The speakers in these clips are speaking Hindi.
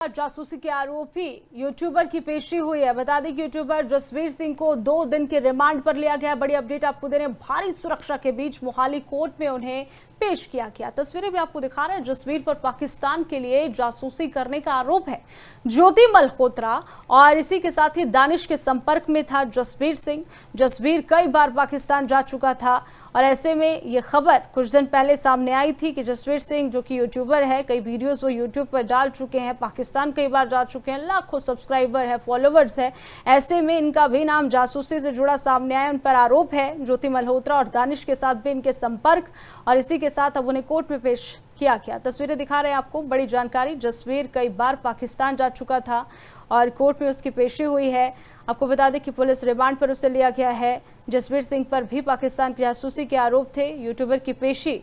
जासूसी के आरोपी यूट्यूबर की पेशी हुई है। बता दें कि यूट्यूबर जसवीर सिंह को 2 दिन के रिमांड पर लिया गया। बड़ी अपडेट आपको दे रहे हैं। भारी सुरक्षा के बीच मोहाली कोर्ट में उन्हें पेश किया गया। तस्वीरें भी आपको दिखा रहे हैं। जसवीर पर पाकिस्तान के लिए जासूसी करने का आरोप है। ज्योति मल्होत्रा और इसी के साथ ही दानिश के संपर्क में था जसवीर सिंह। जसवीर कई बार पाकिस्तान जा चुका था और ऐसे में ये खबर कुछ दिन पहले सामने आई थी कि जसवीर सिंह जो कि यूट्यूबर है, कई वीडियोस वो यूट्यूब पर डाल चुके हैं, पाकिस्तान कई बार जा चुके हैं, लाखों सब्सक्राइबर है, फॉलोवर्स है। ऐसे में इनका भी नाम जासूसी से जुड़ा सामने आया। उन पर आरोप है। ज्योति मल्होत्रा और दानिश के साथ भी इनके संपर्क और इसी के साथ अब उन्हें कोर्ट में पेश किया गया। तस्वीरें दिखा रहे हैं आपको। बड़ी जानकारी। जसवीर कई बार पाकिस्तान जा चुका था और कोर्ट में उसकी पेशी हुई है। आपको बता दें कि पुलिस रिमांड पर उसे लिया गया है। जसवीर सिंह पर भी पाकिस्तान की जासूसी के आरोप थे। यूट्यूबर की पेशी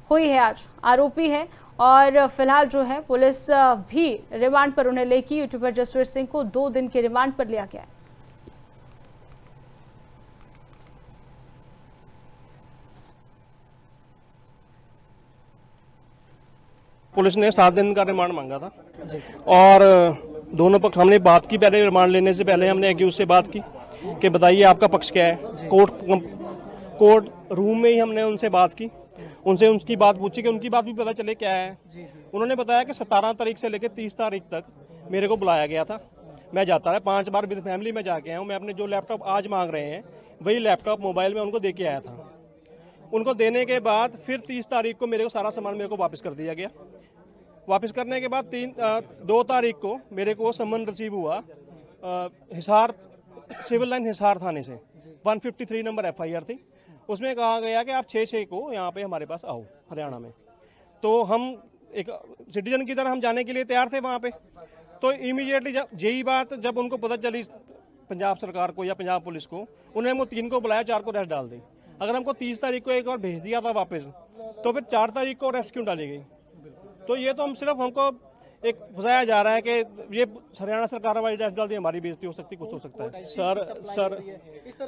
हुई है आज। आरोपी है और फिलहाल जो है पुलिस भी रिमांड पर उन्हें लेकर यूट्यूबर जसवीर सिंह को 2 दिन के रिमांड पर लिया गया है। पुलिस ने 7 दिन का रिमांड मांगा था और दोनों पक्ष हमने बात की। पहले रिमांड लेने से पहले हमने एक्यूज से बात की कि बताइए आपका पक्ष क्या है। कोर्ट रूम में ही हमने उनसे बात की, उनसे उनकी बात पूछी कि उनकी बात भी पता चले क्या है। उन्होंने बताया कि 17 तारीख से लेकर 30 तारीख तक मेरे को बुलाया गया था। मैं जाता रहा 5 बार विद फैमिली में जाके आया हूँ। मैं अपने जो लैपटॉप आज मांग रहे हैं वही लैपटॉप मोबाइल में उनको दे के आया था। उनको देने के बाद फिर 30 तारीख को मेरे को सारा सामान मेरे को वापस कर दिया गया। वापस करने के बाद 2 तारीख को मेरे को सम्मन रिसीव हुआ हिसार सिविल लाइन हिसार थाने से। 153 नंबर FIR थी। उसमें कहा गया कि आप 6/6 को यहाँ पे हमारे पास आओ हरियाणा में। तो हम एक सिटीजन की तरह हम जाने के लिए तैयार थे वहाँ पे। तो इमीडिएटली जब उनको पता चली पंजाब सरकार को या पंजाब पुलिस को, उन्होंने वो 3 को बुलाया, 4 को अरेस्ट डाल दी। अगर हमको 30 तारीख को एक और भेज दिया था वापस, तो फिर 4 तारीख को अरेस्ट क्यों डाली गई? तो ये तो हमको एक फंसाया जा रहा है कि ये हरियाणा सरकार वाली अरेस्ट डाल दी, हमारी बेइज्जती हो सकती, कुछ हो सकता है।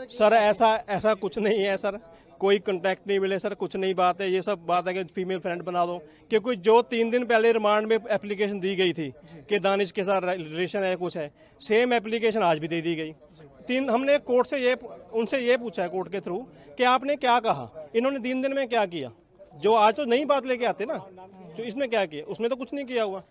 सर ऐसा कुछ नहीं है सर। कोई कांटेक्ट नहीं मिले सर, कुछ नहीं बात है। ये सब बात है कि फीमेल फ्रेंड बना दो, क्योंकि जो 3 दिन पहले रिमांड में एप्लीकेशन दी गई थी कि दानिश के साथ रिलेशन है, कुछ है, सेम एप्लीकेशन आज भी दे दी गई। हमने कोर्ट से उनसे ये पूछा है कोर्ट के थ्रू कि आपने क्या कहा, इन्होंने 3 दिन में क्या किया। जो आज तो नई बात लेके आते ना, जो इसमें क्या किया, उसमें तो कुछ नहीं किया हुआ।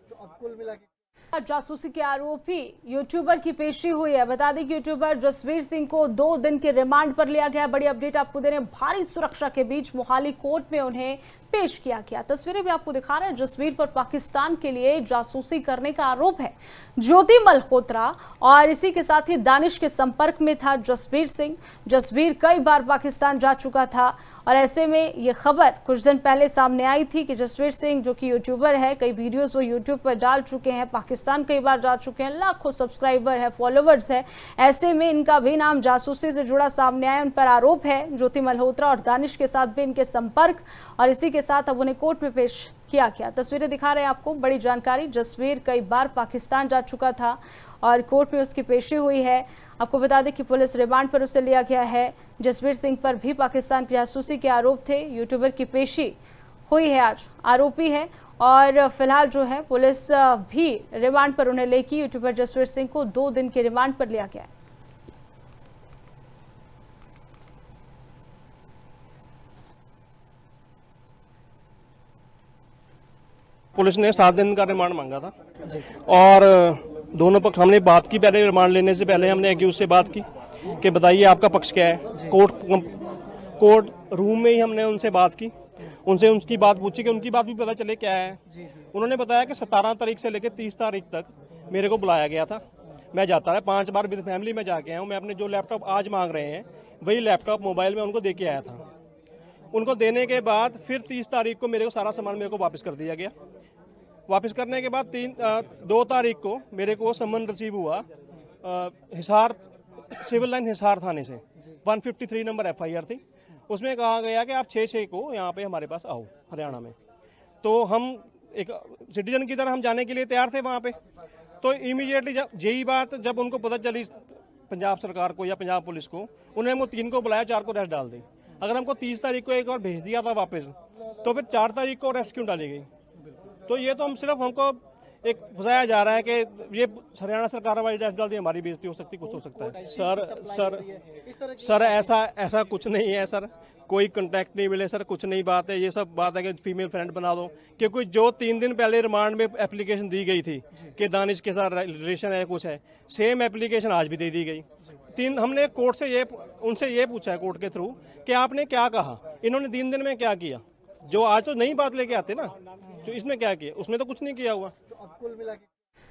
जासूसी के आरोपी यूट्यूबर की पेशी हुई है। बता दें कि यूट्यूबर जसवीर सिंह को 2 दिन के रिमांड पर लिया गया। बड़ी अपडेट आपको दे रहे हैं। भारी सुरक्षा के बीच मोहाली कोर्ट में उन्हें पेश किया गया। तस्वीरें भी आपको दिखा रहे हैं। जसवीर पर पाकिस्तान के लिए जासूसी करने का आरोप है। ज्योति मल्होत्रा और इसी के साथ ही दानिश के संपर्क में था जसवीर सिंह। जसवीर कई बार पाकिस्तान जा चुका था और ऐसे में ये खबर कुछ दिन पहले सामने आई थी कि जसवीर सिंह जो कि यूट्यूबर है, कई वीडियोस वो यूट्यूब पर डाल चुके हैं, पाकिस्तान कई बार जा चुके हैं, लाखों सब्सक्राइबर है, फॉलोवर्स है। ऐसे में इनका भी नाम जासूसी से जुड़ा सामने आया। उन पर आरोप है। ज्योति मल्होत्रा और दानिश के साथ भी इनके संपर्क और इसी के साथ अब उन्हें कोर्ट में पेश किया गया। तस्वीरें दिखा रहे हैं आपको। बड़ी जानकारी। जसवीर कई बार पाकिस्तान जा चुका था और कोर्ट में उसकी पेशी हुई है। आपको बता दें कि पुलिस रिमांड पर उसे लिया गया है। जसवीर सिंह पर भी पाकिस्तान की जासूसी के आरोप थे। यूट्यूबर की पेशी हुई है आज। आरोपी है और फिलहाल जो है पुलिस भी रिमांड पर उन्हें लेकर यूट्यूबर जसवीर सिंह को 2 दिन के रिमांड पर लिया गया है। पुलिस ने 7 दिन का रिमांड मांगा था और दोनों पक्ष हमने बात की। पहले रिमांड लेने से पहले हमने एक्यूज से बात की कि बताइए आपका पक्ष क्या है। कोर्ट रूम में ही हमने उनसे बात की, उनसे उनकी बात पूछी कि उनकी बात भी पता चले क्या है। उन्होंने बताया कि 17 तारीख से लेकर 30 तारीख तक मेरे को बुलाया गया था। मैं जाता रहा 5 बार विद फैमिली में जाके आया हूँ। मैं अपने जो लैपटॉप आज मांग रहे हैं वही लैपटॉप मोबाइल में उनको दे के आया था। उनको देने के बाद फिर 30 तारीख को मेरे को सारा सामान मेरे को वापस कर दिया गया। वापस करने के बाद 2 तारीख को मेरे को सम्मन रिसीव हुआ हिसार सिविल लाइन हिसार थाने से। 153 नंबर FIR थी। उसमें कहा गया कि आप 6/6 को यहाँ पे हमारे पास आओ हरियाणा में। तो हम एक सिटीजन की तरह हम जाने के लिए तैयार थे वहाँ पे। तो इमीडिएटली जब उनको पता चली पंजाब सरकार को या पंजाब पुलिस को, उन्होंने वो 3 को बुलाया, 4 को अरेस्ट डाल दी। अगर हमको 30 तारीख को एक और भेज दिया था वापस, तो फिर 4 तारीख को अरेस्ट क्यों डाली गई? तो ये तो हमको एक फंसाया जा रहा है कि ये हरियाणा सरकार वाली ड्रेस डाल दी, हमारी बेइज्जती हो सकती, कुछ हो सकता है। सर ऐसा कुछ नहीं है सर, कोई कांटेक्ट नहीं मिले सर, कुछ नहीं बात है। ये सब बात है कि फीमेल फ्रेंड बना दो, क्योंकि जो 3 दिन पहले रिमांड में एप्लीकेशन दी गई थी कि दानिश के साथ रिलेशन है, कुछ है, सेम एप्लीकेशन आज भी दे दी गई। हमने कोर्ट से उनसे ये पूछा है कोर्ट के थ्रू कि आपने क्या कहा, इन्होंने 3 दिन में क्या किया, जो आज तो नई बात लेके आते ना, जो इसमें क्या किया, उसमें तो कुछ नहीं किया हुआ। तो अब कुल मिला के